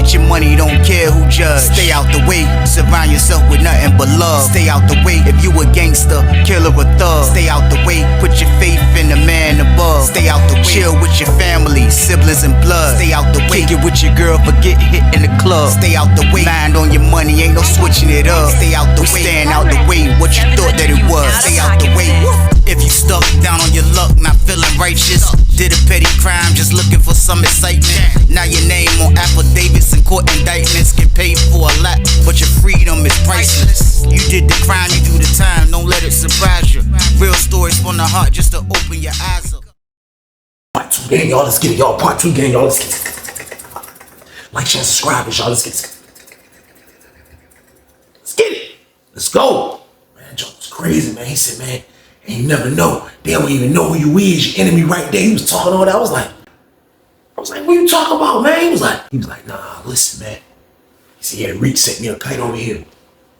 get your money, don't care who judge. Stay out the way, surround yourself with nothing but love. Stay out the way, if you a gangster, killer or thug. Stay out the way, put your faith in the man above. Stay out the way, chill with your family, siblings and blood. Stay out the way, kick it with your girl, forget hit in the club. Stay out the way, mind on your money, ain't no switching it up. Stay out the way, stand out the way, what you thought that it was. Stay out the way. If you stuck down on your luck, not feeling righteous, did a petty crime, just looking for some excitement. Now your name on affidavits and court indictments, get paid for a lot, but your freedom is priceless. You did the crime, you do the time, don't let it surprise you. Real stories from the heart, just to open your eyes up. Part 2 gang, y'all, let's get it, y'all. Part 2 gang, y'all, let's get it. Like, share, subscribe, y'all, let's get it. Let's get it. Let's go. Man, Joe was crazy, man. He said, man, and you never know. They don't even know who you is. Your enemy right there. He was talking all that. I was like, what you talking about, man? He was like, nah, listen, man. He said, yeah, Reek sent me a kite over here.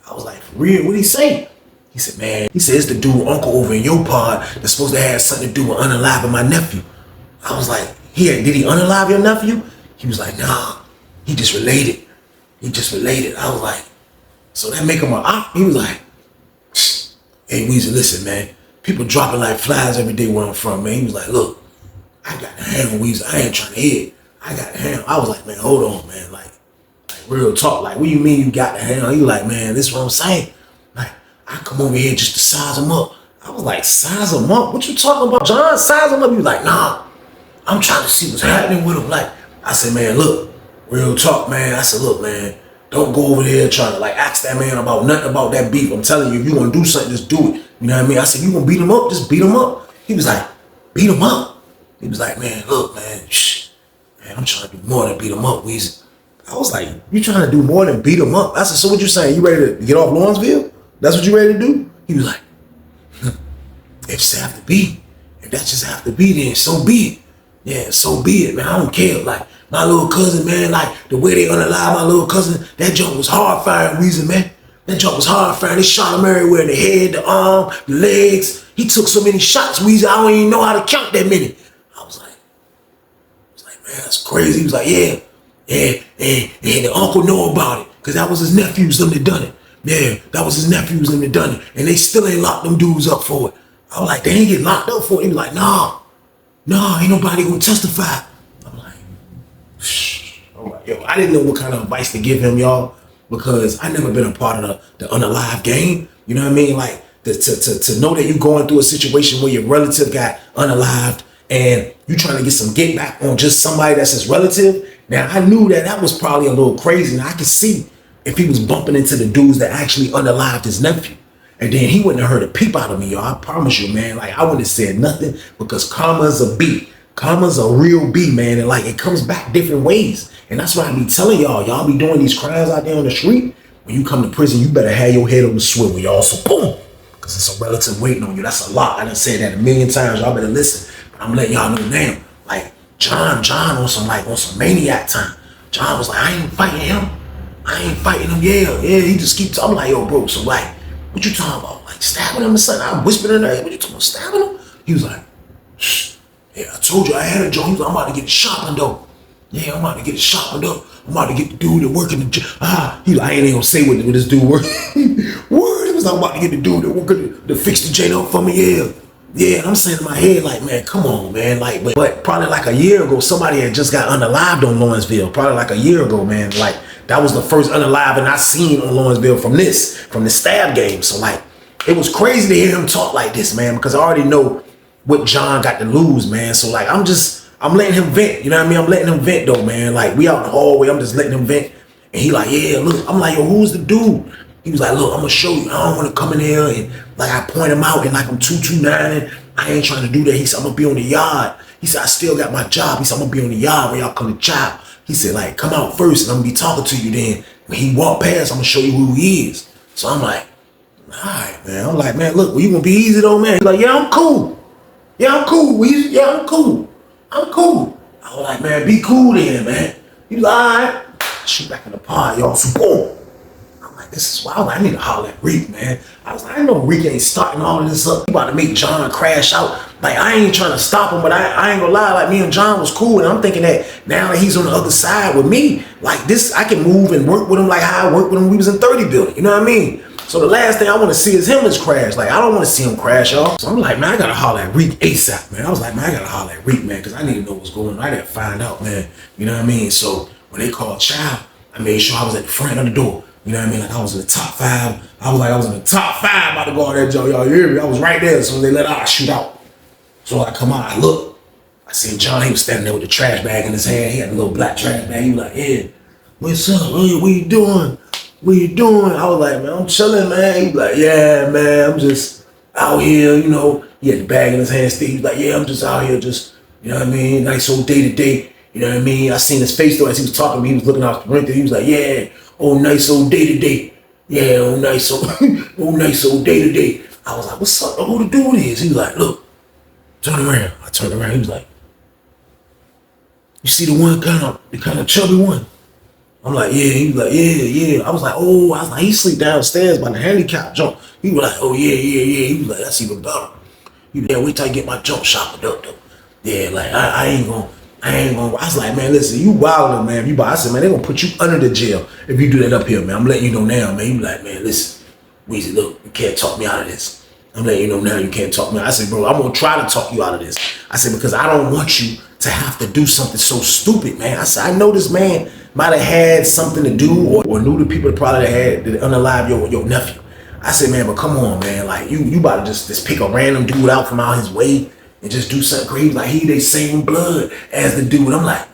I was like, for real? What'd he say? He said, man, it's the dude uncle over in your pod that's supposed to have something to do with unaliving my nephew. I was like, did he unalive your nephew? He was like, nah, he just related. I was like, so that make him a op? He was like, hey, Weezy, listen, man. People dropping like flies every day where I'm from, man. He was like, look, I got the handle, Weezy. I ain't trying to hit. I got the handle. I was like, man, hold on, man. Like real talk. Like, what do you mean you got the handle? He like, man, this is what I'm saying. Like, I come over here just to size him up. I was like, size him up? What you talking about, John? Size him up? He was like, nah, I'm trying to see what's happening with him. Like, I said, man, look, real talk, man. I said, look, man, don't go over there trying to like ask that man about nothing about that beef. I'm telling you, if you want to do something, just do it. You know what I mean? I said, you gonna beat him up? Just beat him up. He was like, beat him up? He was like, man, look, man, man, I'm trying to do more than beat him up, Weezy. I was like, you trying to do more than beat him up? I said, so what you saying? You ready to get off Lawrenceville? That's what you ready to do? He was like, if it's have to be, if that just have to be, then so be it. Yeah, so be it, man. I don't care. Like, my little cousin, man, like, the way they unalive my little cousin, that junk was hard-firing, Weezy, man. That junk was hard-firing. They shot him everywhere, in the head, the arm, the legs. He took so many shots, Weezy, I don't even know how to count that many. I was like, man, that's crazy. He was like, yeah, and the uncle know about it, because that was his nephews, them that done it. Yeah, that was his nephews, them that done it. And they still ain't locked them dudes up for it. I was like, they ain't get locked up for it. He was like, nah, ain't nobody gonna testify. I'm like, yo, I didn't know what kind of advice to give him, y'all, because I never been a part of the unalive game. You know what I mean? Like, to know that you're going through a situation where your relative got unalived and you trying to get some get back on just somebody that's his relative. Now, I knew that was probably a little crazy, and I could see if he was bumping into the dudes that actually unalived his nephew. And then he wouldn't have heard a peep out of me, y'all. I promise you, man. Like, I wouldn't have said nothing, because karma's a B. Karma's a real B, man. And like, it comes back different ways. And that's why I be telling y'all be doing these crimes out there on the street. When you come to prison, you better have your head on the swivel, y'all. So boom, because it's a relative waiting on you. That's a lot. I done said that a million times. Y'all better listen. But I'm letting y'all know now. Like, John on some maniac time. John was like, I ain't fighting him. Yeah, he just keeps talking. I'm like, yo, bro, so like, what you talking about? Like, stabbing him or something? I whispered in there, what you talking about, stabbing him? He was like, shh. Yeah, I told you I had a joke. He was like, I'm about to get it shopping though. Yeah, I'm about to get it shopping though. I'm about to get the dude that working the job. He like, I ain't gonna say what this dude working. Word, he was like, I'm about to get the dude that working to fix the J up for me, yeah. Yeah, and I'm saying in my head, like, man, come on, man. Like, but probably like a year ago, somebody had just got unalived on Lawrenceville. Probably like a year ago, man. Like, that was the first unaliving I seen on Lawrenceville from the stab game. So like, it was crazy to hear him talk like this, man, because I already know what John got to lose, man. So like, I'm letting him vent. You know what I mean? I'm letting him vent though, man. Like, we out in the hallway, I'm just letting him vent. And he like, yeah, look. I'm like, yo, who's the dude? He was like, look, I'm gonna show you. I don't want to come in here and like I point him out and like I'm 229 and I ain't trying to do that. He said, I'm gonna be on the yard. He said, I still got my job. He said, I'm gonna be on the yard when y'all come to chop. He said, like, come out first and I'm gonna be talking to you then. When he walked past, I'm gonna show you who he is. So I'm like, all right, man. I'm like, man, look, well, you gonna be easy though, man? He's like, yeah, I'm cool. Yeah, I'm cool. Yeah, I'm cool. I'm cool. I was like, man, be cool then, man. He was like, all right. Shoot back in the pod, y'all. So boom. I'm like, like, this is wild. I need to holler at Reek, man. I was like, I know Reek ain't starting all of this up. He about to make John crash out. Like, I ain't trying to stop him, but I ain't gonna lie. Like, me and John was cool, and I'm thinking that now that he's on the other side with me, like this, I can move and work with him like how I worked with him when we was in 30 building. You know what I mean? So the last thing I want to see is him crash. Like, I don't want to see him crash, y'all. So I'm like, man, I gotta holler at Reek ASAP, man. I was like, man, I gotta holler at Reek, man, because I need to know what's going on. I gotta find out, man. You know what I mean? So when they called Child, I made sure I was at the front of the door. You know what I mean? Like, I was in the top 5. I was in the top 5 about to go on that joint. Y'all hear me? I was right there. So they let out, I shoot out. So I come out, I look. I see John, he was standing there with the trash bag in his hand. He had a little black trash bag. He was like, yeah, what's up? What you doing? What you doing? I was like, man, I'm chilling, man. He was like, yeah, man, I'm just out here, you know. He had the bag in his hand still. He was like, yeah, I'm just out here, just, you know what I mean? Nice old day to day. You know what I mean? I seen his face though as he was talking to me. He was looking out the window. He was like, yeah, oh, nice old day to day. Yeah, oh, nice old, oh, nice old day to day. I was like, what's up? Who the dude is? He was like, look, turn around. I turned around. He was like, you see the one the kind of chubby one? I'm like, yeah. He was like, yeah. I was like, he sleep downstairs by the handicap jump. He was like, oh, yeah. He was like, that's even better. He was like, wait till I get my jump shot up though. Yeah, like, I ain't gonna. I was like, man, listen, you wildin', man. I said, man, they gonna put you under the jail if you do that up here, man. I'm letting you know now, man. You like, man, listen, Weezy, look, you can't talk me out of this. I'm letting you know now you can't talk me out. I said, bro, I'm gonna try to talk you out of this. I said, because I don't want you to have to do something so stupid, man. I said, I know this man might have had something to do or knew the people that probably had that unalive your nephew. I said, man, but come on, man. Like, you about to just pick a random dude out from out his way and just do something crazy. Like, he they same blood as the dude. I'm like,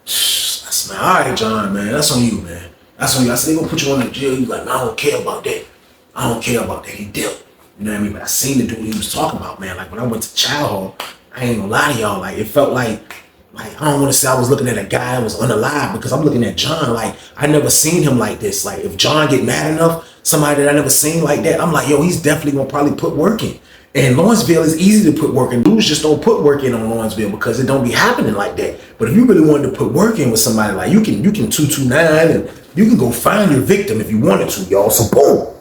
shh. I said, man, all right, John, man. That's on you, man. That's on you. I said, they gonna put you on the jail. He's like, man, I don't care about that. I don't care about that. He dipped. You know what I mean? But I seen the dude he was talking about, man. Like, when I went to Child Hall, I ain't gonna lie to y'all. Like, it felt like I don't want to say I was looking at a guy that was unalive, because I'm looking at John. Like, I never seen him like this. Like, if John get mad enough, somebody that I never seen like that, I'm like, yo, he's definitely gonna probably put work in. And Lawrenceville is easy to put work in. Dudes just don't put work in on Lawrenceville because it don't be happening like that. But if you really wanted to put work in with somebody, like, you can 229 and you can go find your victim if you wanted to, y'all. So boom.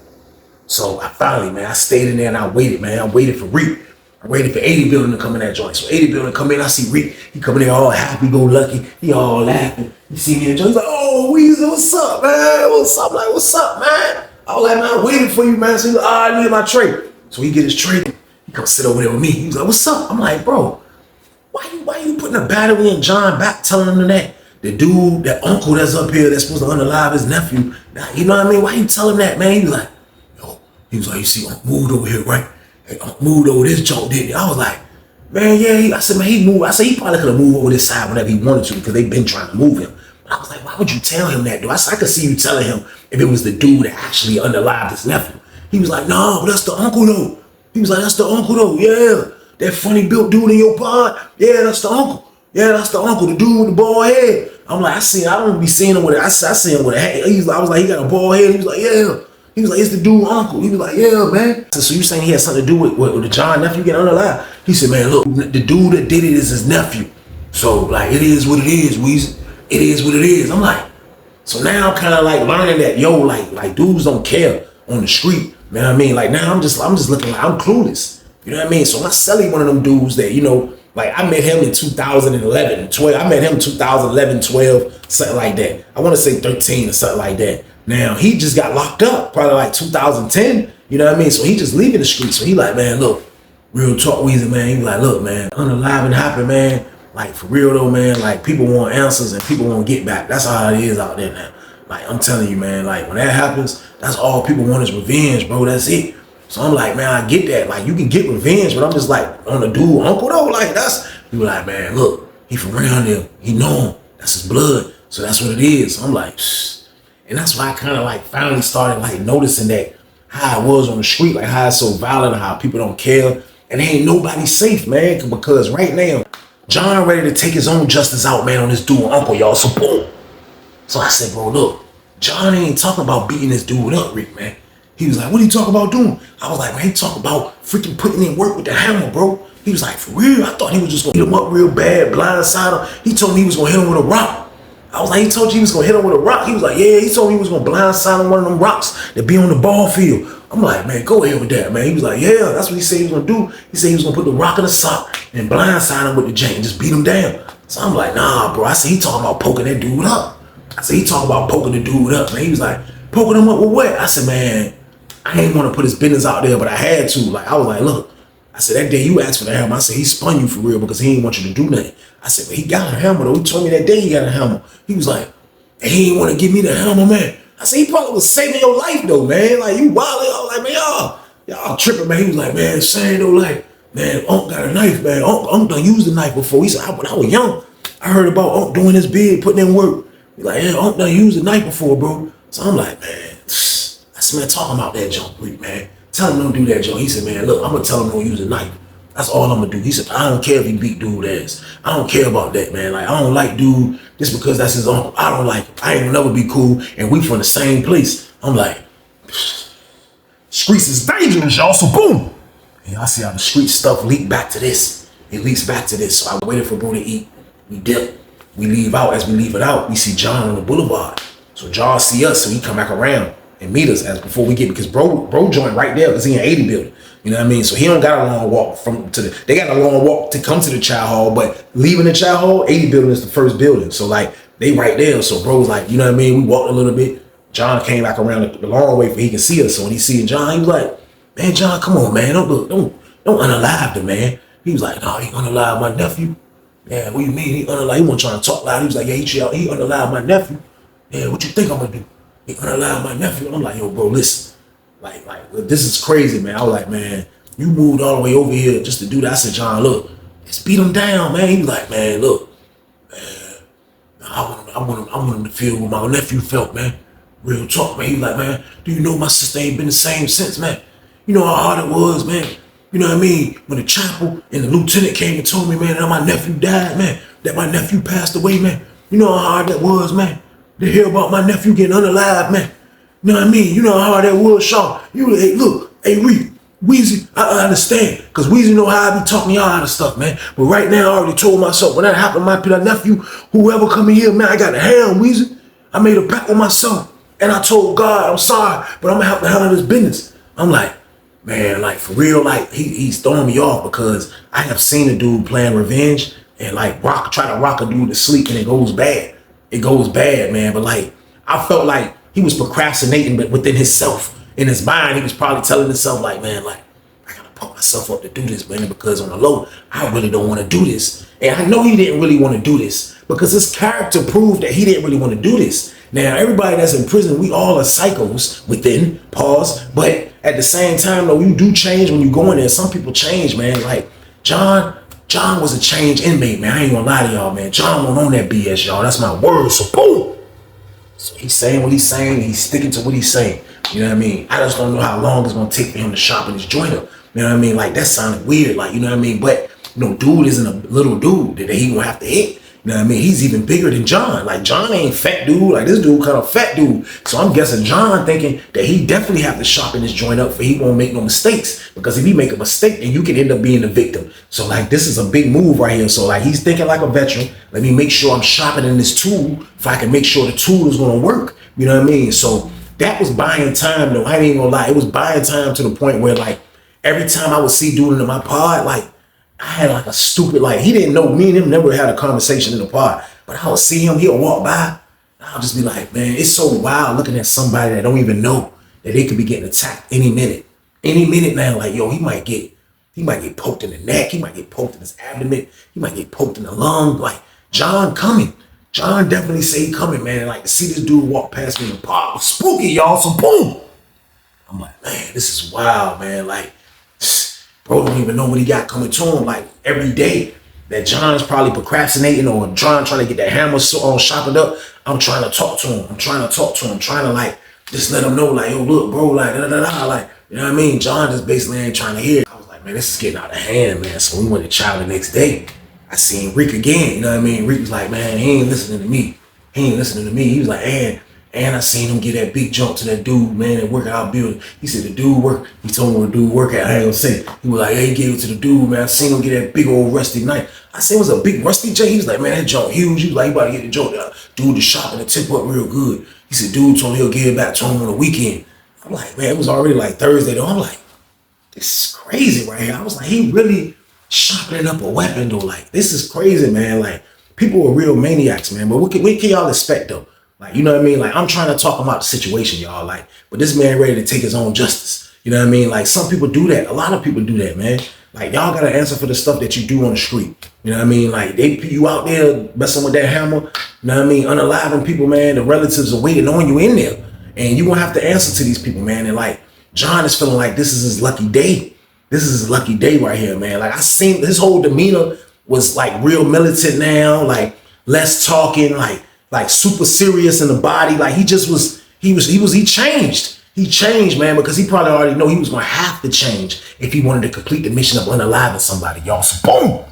So I finally, man, I stayed in there and I waited, man. I waited for Reek. I waited for 80 building to come in that joint. So 80 building come in, I see Reek. He coming in all happy, go lucky. He all laughing. You see me in the joint. He's like, oh, Weezy, what's up, man? What's up? I'm like, what's up, man? I was like, man, I'm waiting for you, man. So he's like, I need my tray. So he get his tray. He come sit over there with me. He was like, what's up? I'm like, bro, why you putting a battery in John back, telling him that the dude, that uncle that's up here that's supposed to unalive his nephew, you know what I mean? Why you tell him that, man? He was like, yo, you see, Uncle moved over here, right? Hey, Uncle moved over this joint, didn't he? I was like, man, yeah. I said, man, he moved. I said, he probably could have moved over this side whenever he wanted to because they've been trying to move him. But I was like, why would you tell him that, dude? I said, I could see you telling him if it was the dude that actually unalived his nephew. He was like, no, but that's the uncle, though. He was like, that's the uncle, though. Yeah, that funny built dude in your pod. Yeah, that's the uncle. Yeah, that's the uncle, the dude with the bald head. I'm like, I don't be seeing him with it. I see him with a head. I was like, he got a bald head. He was like, yeah. He was like, it's the dude uncle. He was like, yeah, man. I said, so you saying he had something to do with the John nephew getting unalive? He said, man, look, the dude that did it is his nephew. So, like, it is what it is, Weezy. It is what it is. I'm like, so now I'm kind of like learning that, yo, like dudes don't care on the street. You know what I mean? Like, now I'm just looking like I'm clueless. You know what I mean? So my celly one of them dudes that, you know, like, I met him in 2011, 12. I met him in 2011, 12, something like that. I want to say 13 or something like that. Now, he just got locked up, probably like 2010. You know what I mean? So he just leaving the street. So he like, man, look, real talk, Weezy, man. He was like, look, man, unalive and happy, man. Like, for real though, man, like, people want answers and people want get back. That's how it is out there now. Like, I'm telling you, man, like, when that happens, that's all people want is revenge, bro. That's it. So I'm like, man, I get that. Like, you can get revenge, but I'm just like, on the dude, uncle though, like, you like, man, look, he from around there. He know him. That's his blood. So that's what it is. So I'm like, shh. And that's why I kind of like finally started like noticing that how I was on the street, like how it's so violent and how people don't care. And ain't nobody safe, man, because right now, John ready to take his own justice out, man, on this dude uncle, y'all. So boom. So I said, bro, look, John ain't talking about beating this dude up, Rick, man. He was like, what are you talking about doing? I was like, man, he talking about freaking putting in work with the hammer, bro. He was like, for real? I thought he was just gonna hit him up real bad, blindside him. He told me he was gonna hit him with a rock. I was like, he told you he was gonna hit him with a rock. He was like, yeah, he told me he was gonna blindside him one of them rocks that be on the ball field. I'm like, man, go ahead with that, man. He was like, yeah, that's what he said he was gonna do. He said he was gonna put the rock in the sock and blindside him with the jank and just beat him down. So I'm like, nah, bro. I said, he talking about poking that dude up. I said, he talking about poking the dude up, man. He was like, poking him up with what? I said, man, I ain't want to put his business out there, but I had to. Like, I was like, look, I said, that day you asked for the hammer, I said, he spun you for real because he didn't want you to do nothing. I said, but he got a hammer though. He told me that day he got a hammer. He was like, hey, he didn't want to give me the hammer, man. I said, he probably was saving your life though, man. Like, you wild. I was like, man, y'all tripping, man. He was like, man, saying though, like, man, Unc got a knife, man. Unc done used the knife before. He said, when I was young, I heard about Unc doing his bid, putting in work. He's like, yeah, Unc done used the knife before, bro. So I'm like, man, I said, man, talking about that junk, man. Tell him don't do that junk. He said, man, look, I'm going to tell him don't use a knife. That's all I'm going to do. He said, I don't care if he beat dude ass. I don't care about that, man. Like, I don't like dude just because that's his uncle. I don't like him. I ain't gonna never be cool. And we from the same place. I'm like, streets is dangerous, y'all. So boom. And y'all see how the street stuff leak back to this. It leaks back to this. So I waited for bro to eat. We dip. We leave out. As we leave it out, we see John on the boulevard. So John see us, so he come back around and meet us as before we get, because bro joined right there because he in 80 building. You know what I mean? So he don't got a long walk they got a long walk to come to the child hall, but leaving the child hall, 80 building is the first building. So like they right there. So bro was like, you know what I mean? We walked a little bit. John came back around the long way for he can see us. So when he see John, he was like, man, John, come on, man. Don't unalive the man. He was like, no, he unalive my nephew. Yeah, what you mean? He unalive. He wasn't trying to talk loud. He was like, yeah, he unalive my nephew. Yeah, what you think I'm gonna do? He unalive my nephew. And I'm like, yo, bro, listen. Like, this is crazy, man. I was like, man, you moved all the way over here just to do that. I said, John, look, let's beat him down, man. He was like, man, look, man, I want him to feel what my nephew felt, man. Real talk, man. He was like, man, do you know my sister ain't been the same since, man? You know how hard it was, man. You know what I mean? When the chapel and the lieutenant came and told me, man, that my nephew died, man, that my nephew passed away, man. You know how hard that was, man, to hear about my nephew getting unalive, man. You know what I mean? You know how hard that was, Shaw. You, hey, look, hey, Reed, Weezy, I understand, because Weezy know how I be talking y'all out of stuff, man. But right now, I already told myself, when that happened to my nephew, whoever come in here, man, I got to handle Weezy. I made a pact with myself, and I told God, I'm sorry, but I'm going to have to handle this business. I'm like, man, like, for real, like, he's throwing me off because I have seen a dude playing revenge and, like, try to rock a dude to sleep, and it goes bad. It goes bad, man. But, like, I felt like he was procrastinating, but within himself. In his mind, he was probably telling himself, like, man, like, I gotta pump myself up to do this, man, because on the low, I really don't want to do this. And I know he didn't really want to do this because his character proved that he didn't really want to do this. Now, everybody that's in prison, we all are psychos within, pause, but at the same time, though, you do change when you go in there. Some people change, man. Like, John was a changed inmate, man. I ain't gonna lie to y'all, man. John won't own that BS, y'all. That's my word, so boom. So he's saying what he's saying, and he's sticking to what he's saying. You know what I mean? I just don't know how long it's gonna take for him to sharpen his joint up. You know what I mean? Like, that sounded weird, like, you know what I mean? But, you know, dude isn't a little dude that he gonna have to hit. You know what I mean? He's even bigger than John. Like, John ain't fat dude. Like, this dude kind of fat dude. So I'm guessing John thinking that he definitely have to sharpen his joint up for he won't make no mistakes. Because if he make a mistake, then you can end up being the victim. So, like, this is a big move right here. So, like, he's thinking like a veteran. Let me make sure I'm sharpening this tool if I can make sure the tool is going to work. You know what I mean? So that was buying time, though. I ain't gonna lie. It was buying time to the point where, like, every time I would see dude in my pod, like, I had like a stupid, like, he didn't know me and him never had a conversation in the pod, but I would see him, he'll walk by, and I'll just be like, man, it's so wild looking at somebody that don't even know that they could be getting attacked any minute now. Like, yo, he might get poked in the neck, he might get poked in his abdomen, he might get poked in the lung. Like, John definitely say he coming, man. And, like, to see this dude walk past me in the pod was spooky, y'all. So boom, I'm like, man, this is wild, man. Like, bro don't even know what he got coming to him. Like, every day that John's probably procrastinating or trying to get that hammer sharpened up, I'm trying to talk to him. Trying to, like, just let him know, like, yo, look, bro, like, da-da-da-da, like, you know what I mean? John just basically ain't trying to hear it. I was like, man, this is getting out of hand, man. So we went to trial the next day. I seen Rick again, you know what I mean? Rick was like, man, he ain't listening to me. He was like, and And I seen him get that big jump to that dude, man, that working out building. He said the dude work. He told me where the dude work at. I ain't gonna say. He was like, hey, he gave it to the dude, man. I seen him get that big old rusty knife. I said it was a big rusty J. He was like, man, that jump huge. He was like, you about to get the jump down. Dude, the shop and the tip up real good. He said, dude told me he'll give it back to him on the weekend. I'm like, man, it was already like Thursday though. I'm like, this is crazy right here. I was like, he really sharpening up a weapon though. Like, this is crazy, man. Like, people are real maniacs, man. But what can y'all expect though? Like, you know what I mean? Like, I'm trying to talk about the situation, y'all. Like, but this man ready to take his own justice. You know what I mean? Like, some people do that. A lot of people do that, man. Like, y'all gotta answer for the stuff that you do on the street. You know what I mean? Like, you out there messing with that hammer. You know what I mean? Unaliving people, man. The relatives are waiting on you in there. And you gonna have to answer to these people, man. And like, John is feeling like this is his lucky day. This is his lucky day right here, man. Like, I seen his whole demeanor was like real militant now. Like, less talking, like super serious in the body. Like, he changed. He changed, man, because he probably already know he was gonna have to change if he wanted to complete the mission of unaliving somebody, y'all. So boom.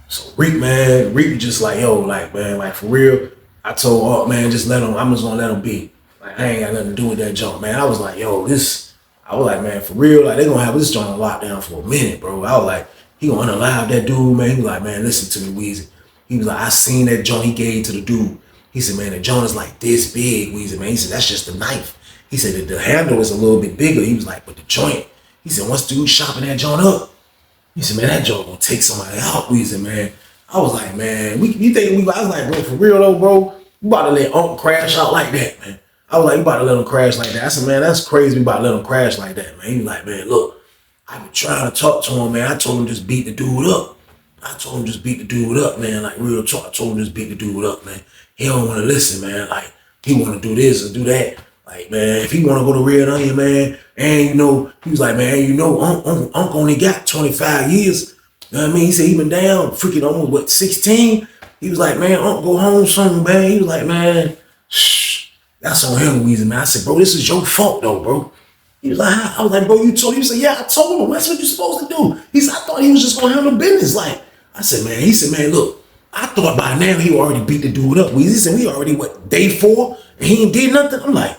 So Reek just like, yo, like, man, like for real. I told Art, man, just let him, I'm just gonna let him be. Like, I ain't got nothing to do with that jump, man. I was like, yo, I was like, man, for real, like, they gonna have this joint on lockdown for a minute, bro. I was like, he gonna unalive that dude, man. He was like, man, listen to me, Weezy. He was like, I seen that joint he gave to the dude. He said, man, the joint is like this big, Weezy, man. He said, that's just the knife. He said that the handle is a little bit bigger. He was like, but the joint. He said, once dude chopping that joint up, he said, man, that joint gonna take somebody out, Weezy, man. I was like, man, I was like, bro, for real though, bro, you about to let Unc crash out like that, man. I was like, you about to let him crash like that. I said, man, that's crazy. We about to let him crash like that, man. He was like, man, look, I been trying to talk to him, man. I told him just beat the dude up. Man. Like, real talk. I told him just beat the dude up, man. He don't want to listen, man. Like, he want to do this or do that. Like, man, if he want to go to Red Onion, man, and you know, he was like, man, you know, Unc only got 25 years. You know what I mean? He said he been down freaking almost, 16? He was like, man, Unc go home soon, man. He was like, man, shh, that's on him, Weezy, man. I said, bro, this is your fault, though, bro. He was like, I was like, bro, you told him? He said, yeah, I told him. That's what you're supposed to do. He said, I thought he was just going to handle business. Like, I said, man, he said, man, look, I thought by now he already beat the dude up. Weezy said, we already, day 4? And he ain't did nothing? I'm like,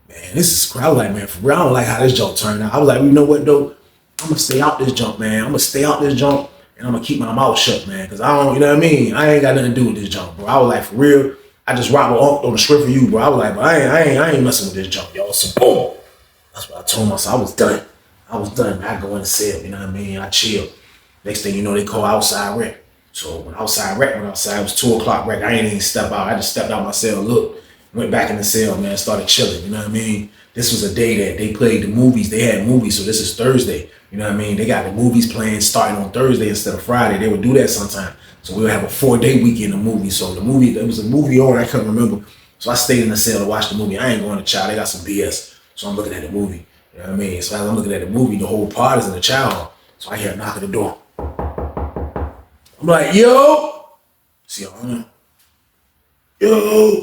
man, this is crazy. I was like, man, for real, I don't like how this jump turned out. I was like, you know what, though? I'm going to stay out this jump, man. I'm going to stay out this jump, and I'm going to keep my mouth shut, man, because I don't, you know what I mean? I ain't got nothing to do with this jump, bro. I was like, for real, I just rocked with Unc on the script for you, bro. I was like, but I ain't messing with this jump, y'all. So, boom. That's what I told myself. I was done. I go in the cell, you know what I mean? I chill. Next thing you know, they call outside rec. So when outside rec went outside, it was 2 o'clock rec. I ain't even step out. I just stepped out my cell, looked, went back in the cell, man, started chilling, you know what I mean? This was a day that they played the movies. They had movies, so this is Thursday. You know what I mean? They got the movies playing starting on Thursday instead of Friday. They would do that sometime. So we would have a 4-day weekend of movies. So there was a movie on, I couldn't remember. So I stayed in the cell to watch the movie. I ain't going to child. They got some BS. So I'm looking at the movie. You know what I mean? So as I'm looking at the movie, the whole party's in the child hall. So I hear a knock at the door. I'm like, yo. See, yo.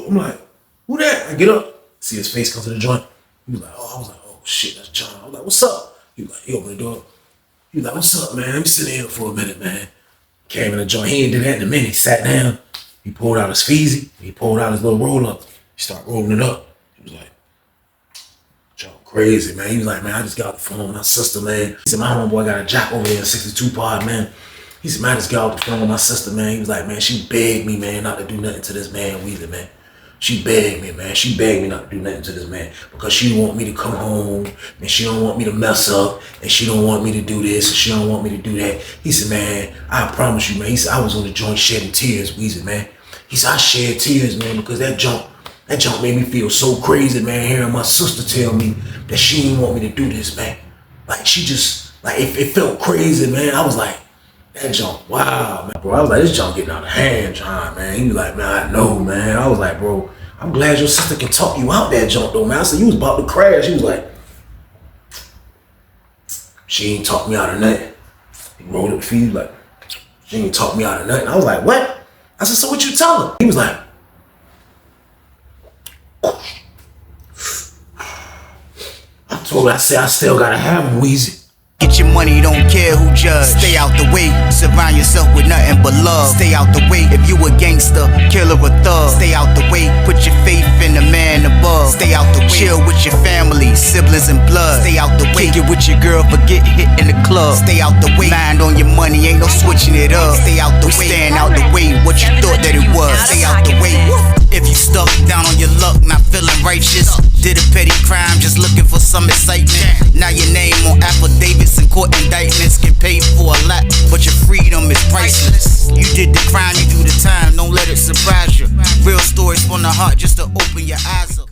I'm like, who that? I get up. See his face come to the joint. He was like, oh, I was like, oh shit, that's John. I was like, what's up? He was like, he opened the door. He was like, what's up, man? Let me sit here for a minute, man. Came in the joint. He ain't did that in a minute. He sat down. He pulled out his feezy. He pulled out his little roll up. He started rolling it up. He was like, John, crazy, man. He was like, man, I just got off the phone with my sister, man. He said, my homeboy got a jack over there in 62 pod, man. He said, man, I just got off the phone with my sister, man. He was like, man, she begged me, man, not to do nothing to this man, Weezy, man. She begged me, man. She begged me not to do nothing to this man because she don't want me to come home and she don't want me to mess up and she don't want me to do this and she don't want me to do that. He said, man, I promise you, man. He said, I was on the joint shedding tears, Weezy, man. He said, I shed tears, man, because that jump made me feel so crazy, man, hearing my sister tell me that she didn't want me to do this, man. Like, she just, like, it felt crazy, man. I was like, that jump, wow, man, bro. I was like, this jump getting out of hand, John, man. He was like, man, I know, man. I was like, bro, I'm glad your sister can talk you out that jump, though, man. I said, you was about to crash. He was like, she ain't talk me out of nothing. He rolled up the feet, like, she ain't talk me out of nothing. I was like, what? I said, so what you tell her? He was like, I told her, I said, I still gotta have him, Weezy. Get your money, don't care who judge. Stay out the way, surround yourself with nothing but love. Stay out the way if you a gangster, killer or thug. Stay out the way, put your faith in the man above. Chill with your family, siblings and blood. Stay out the way. Kick it with your girl, forget hit in the club. Stay out the way. Mind on your money, ain't no switching it up. Stay out the way. Stand out the way. What you thought that it was? Stay out the way. If you stuck down on your luck, not feeling righteous, did a petty crime, just looking for some excitement. Now your name on affidavits and court indictments, get paid for a lot, but your freedom is priceless. You did the crime, you do the time, don't let it surprise you. Real stories from the heart, just to open your eyes up.